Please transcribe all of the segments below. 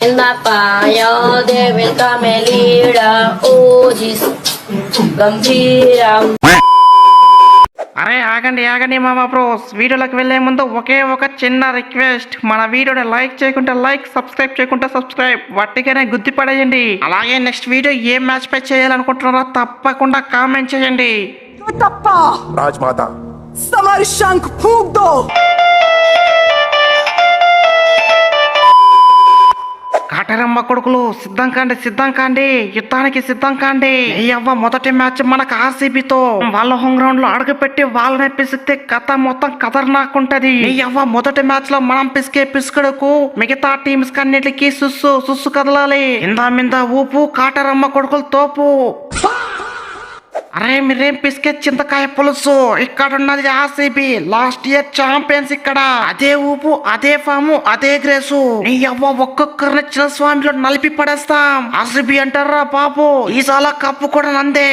In the fire, they will come a leader. Oh, Jesus, Gambhiram. అరే ఆగండి మామ bros, వీడియోలోకి వెళ్లే ముందు ఒకే ఒక చిన్న రిక్వెస్ట్, మన వీడియోని లైక్ చేయకుంటే లైక్, సబ్స్క్రైబ్ చేయకుంటే సబ్స్క్రైబ్, వట్టిగానే గుద్ది పడేయండి. అలాగే నెక్స్ట్ వీడియో ఏ మ్యాచ్ పై చేయాలనుకుంటున్నారో తప్పకుండా కామెంట్ చేయండి. राजमाता समर शंख फूंक दो. కాటరమ్మ కొడుకులు సిద్ధం కాండి, యుద్ధానికి సిద్ధం కాండి. అవ్వ మొదటి మ్యాచ్ మనకు ఆర్సీబీతో. వాళ్ళ హోమ్ గ్రౌండ్ లో అడుగు పెట్టి వాళ్ళని పిసికితే కథ మొత్తం ఖతర్నాకుంటది. అవ్వ మొదటి మ్యాచ్ లో మనం పిసికే పిసుకడుకు మిగతా టీమ్స్ కన్నిటికి సుస్సు కదలాలి. ఇందా మింద ఊపు, కాటరమ్మ కొడుకులు తోపు. అరే మీరేం పిసికే చింతకాయ పులుసు, ఇక్కడ ఉన్నది ఆర్సీబీ, లాస్ట్ ఇయర్ ఛాంపియన్స్. ఇక్కడ అదే ఊపు, అదే ఫాము, అదే గ్రేసు. నీ అవ్వ ఒక్కొక్కరిని చిన్న స్వామిలో నలిపి పడేస్తాం. ఆర్సీబీ అంటారా బాబు, ఈసాల కప్పు కూడా నందే.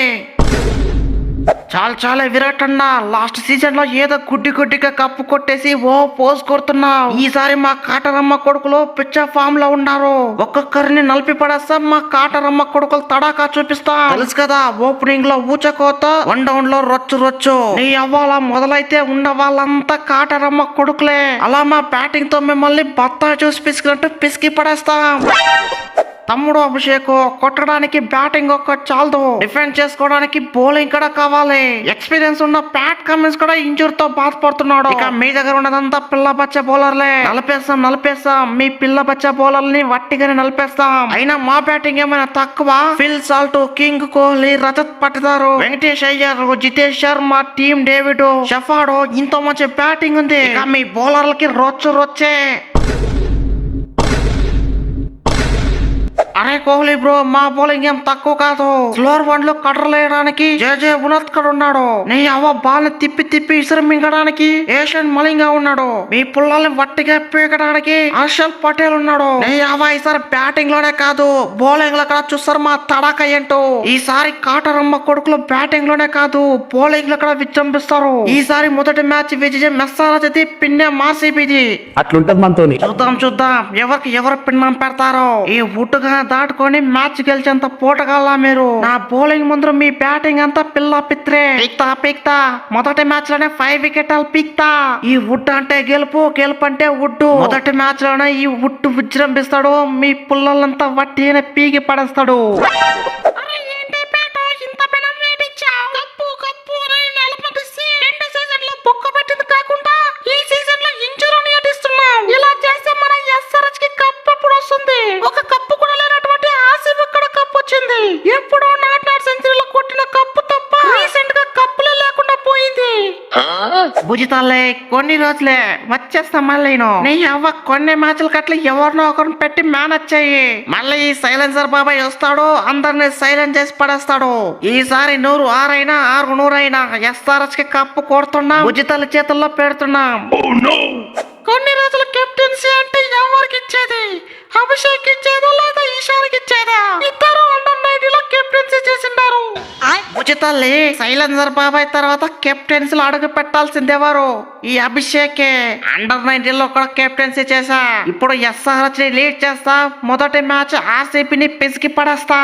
చాలా విరాట్ అన్న, లాస్ట్ సీజన్ లో ఏదో గుడ్డిగా కప్పు కొట్టేసి ఓ పోజ్ కొడుతున్నావు. ఈసారి మా కాటరమ్మ కొడుకులు పిచ్చ ఫామ్ లో ఉన్నారు. ఒక్కొక్కరిని నలిపి పడేస్తాం. మా కాటరమ్మ కొడుకులు తడాకా చూపిస్తాం. తెలుసు కదా, ఓపెనింగ్ లో ఊచకోత, 1 డౌన్ లో రొచ్చు. నీ అవ్వాల మొదలైతే ఉన్న వాళ్ళంతా కాటరమ్మ కొడుకులే. అలా మా బ్యాటింగ్ తో మిమ్మల్ని బత్తా చూసి పిసికినట్టు పిసికి పడేస్తాం. తమ్ముడు అభిషేక్, కొట్టడానికి బ్యాటింగ్ ఒక్క చాలదు, డిఫెండ్ చేసుకోవడానికి బౌలింగ్ కూడా కావాలి. ఎక్స్పీరియన్స్ ఉన్న ప్యాట్ కమిన్స్ కూడా ఇంజూర్ తో బాధపడుతున్నాడు. ఇక మీ దగ్గర ఉన్నదంతా పిల్ల బచ్చ బౌలర్లే. నలిపేస్తాం మీ పిల్ల బచ్చ బౌలర్ని వట్టిగానే నలిపేస్తాం. అయినా మా బ్యాటింగ్ ఏమైనా తక్కువ? Phil Salt, king Kohli, Rajat Patidar, Venkatesh Iyer, Jitesh Sharma, Tim David, షఫాడో, ఇంత మంచి బ్యాటింగ్ ఉంది. ఇక మీ బౌలర్లకి రొచ్చే. అరే కోహ్లీ బ్రో, మా బౌలింగ్ ఏం తక్కువ కాదు. స్లోర్ వన్ లో కట్టలేయడానికి జే ఉనత్కడ్ ఉన్నాడు. నీ అవ్వ బాల్ తిప్పి ఇసురు మింగడానికి ఏషియన్ మలింగా ఉన్నాడు. మీ పుల్లల్ని వట్టిగా పీకడానికి హర్షల్ పటేల్ ఉన్నాడు. నీ అవ్వ ఈసారి బ్యాటింగ్ లోనే కాదు, బౌలింగ్ లో కూడా చూస్తారు మా తడాక ఏంటో. ఈసారి కాటరమ్మ కొడుకులు బ్యాటింగ్ లోనే కాదు, బౌలింగ్ లో కూడా విజృంభిస్తారు. ఈసారి మొదటి మ్యాచ్ విజయం మెస్సారాజది, పిన్నే మార్సీబీది. అట్లుంటది మనతోని. చూద్దాం ఎవరు పిన్నం పెడతారో. ఈ వుట్టుగా దాటుకొని మ్యాచ్ గెలిచేంత పోటగాలా మీరు. నా బౌలింగ్ ముందు మీ బ్యాటింగ్ అంతా పిల్ల పిత్రే. పీక్తా మొదటి మ్యాచ్ లోనే 5 వికెటాలు పీక్తా. ఈ వుడ్ అంటే గెలుపు అంటే వుడ్డు. మొదటి మ్యాచ్ లోనే ఈ వుడ్ విజృంభిస్తాడు, మీ పుల్లలంతా వట్టినే పీకి పడేస్తాడు. ఎప్పుడో నాట్ సెంచరీలో కొట్టిన కప్పు తప్ప రీసెంట్ గా కప్పులే లేకుండా పోయింది. భుజితాలే కొన్ని రోజులే వచ్చేస్తాం. మళ్ళీ నీ అవ్వ కొన్ని మ్యాచ్లు కట్ల ఎవరినో ఒకరిని పెట్టి మేనేజ్ చెయ్యి. మళ్ళీ ఈ సైలెన్సర్ బాబాయ్ వస్తాడు, అందరిని సైలెంట్ చేసి పడేస్తాడు. ఈసారి 100 అయినా 600 అయినా ఎస్ఆర్ఎస్ కి కప్పు కొడుతున్నాం, భుజితాల చేతుల్లో పెడుతున్నాం. కొన్ని రోజుల కెప్టెన్సీ అంటే ఎవరికి ఇచ్చేది? అభిషేక్ ఇచ్చేదా లేదా ఈశాన్కి ఇచ్చేదా? ఇద్దరు అండర్-19 లో కెప్టెన్సీ చేసిండారు. ఉచితల్లి సైలెన్సర్ బాబాయ్ తర్వాత కెప్టెన్సీ లో అడుగు పెట్టాల్సిందేవారు ఈ అభిషేకే. అండర్-19 లో కూడా కెప్టెన్సీ చేసా. ఇప్పుడు ఎస్ఆర్హెచ్ ని లీడ్ చేస్తా. మొదటి మ్యాచ్ ఆర్సీబీని పిసికి పడేస్తా.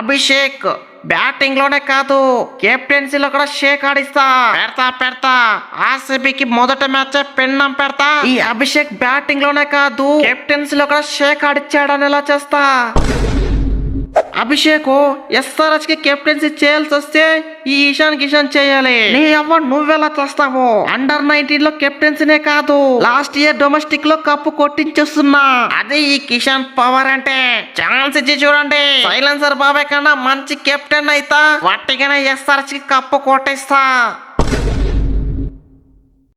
అభిషేక్ బ్యాటింగ్ లోనే కాదు, కెప్టెన్సీలో కూడా షేక్ ఆడిస్తా. పెడతా ఆర్సీబీకి మొదటి మ్యాచ్ పెన్నం పెడతా. ఈ అభిషేక్ బ్యాటింగ్ లోనే కాదు, కెప్టెన్సీలో కూడా షేక్ ఆడిచ్చాడని ఎలా చేస్తా. అభిషేక్ ఎస్ఆర్హెచ్ కి కెప్టెన్సీ చేయాల్సి వస్తే ఈ కిషన్ చేయాలి. నీ అవ్వ నువ్వెలా చేస్తావు? అండర్-19 లో కెప్టెన్సీనే కాదు, లాస్ట్ ఇయర్ డొమెస్టిక్ లో కప్పు కొట్టించేస్తున్నా. అదే ఈ కిషన్ పవర్ అంటే. ఛాన్స్ ఇచ్చి చూడండి. సైలెన్సర్ బాబాయ్ కన్నా మంచి కెప్టెన్ అయితా, వట్టిగానే ఎస్ఆర్హెచ్ కి కప్పు కొట్టేస్తా.